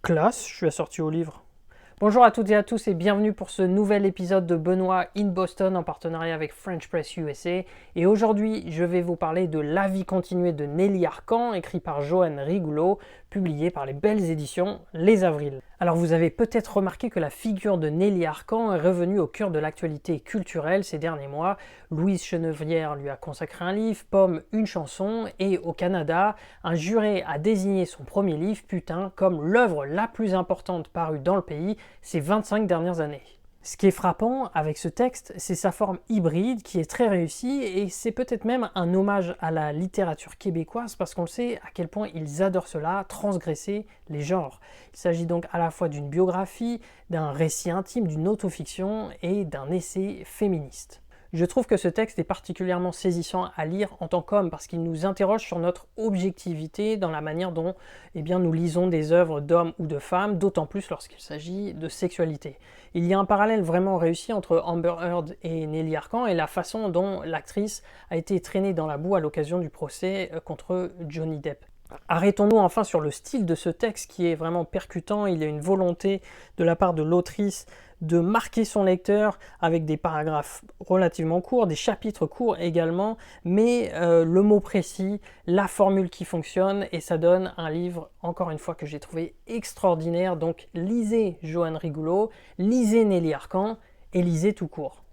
Classe, je suis assorti au livre. Bonjour à toutes et à tous et bienvenue pour ce nouvel épisode de Benoît in Boston en partenariat avec French Press USA. Et aujourd'hui, je vais vous parler de La vie continuée de Nelly Arcan, écrit par Johan Rigoulo, publié par les belles éditions Les Avrils. Alors vous avez peut-être remarqué que la figure de Nelly Arcan est revenue au cœur de l'actualité culturelle ces derniers mois. Louise Chenevière lui a consacré un livre, Pomme une chanson, et au Canada, un juré a désigné son premier livre, Putain, comme l'œuvre la plus importante parue dans le pays ces 25 dernières années. Ce qui est frappant avec ce texte, c'est sa forme hybride qui est très réussie et c'est peut-être même un hommage à la littérature québécoise parce qu'on le sait à quel point ils adorent cela, transgresser les genres. Il s'agit donc à la fois d'une biographie, d'un récit intime, d'une autofiction et d'un essai féministe. Je trouve que ce texte est particulièrement saisissant à lire en tant qu'homme parce qu'il nous interroge sur notre objectivité dans la manière dont nous lisons des œuvres d'hommes ou de femmes, d'autant plus lorsqu'il s'agit de sexualité. Il y a un parallèle vraiment réussi entre Amber Heard et Nelly Arcan et la façon dont l'actrice a été traînée dans la boue à l'occasion du procès contre Johnny Depp. Arrêtons-nous enfin sur le style de ce texte qui est vraiment percutant. Il y a une volonté de la part de l'autrice de marquer son lecteur avec des paragraphes relativement courts, des chapitres courts également, mais le mot précis, la formule qui fonctionne, et ça donne un livre, encore une fois, que j'ai trouvé extraordinaire. Donc lisez Johan Rigoulo, lisez Nelly Arcan et lisez tout court.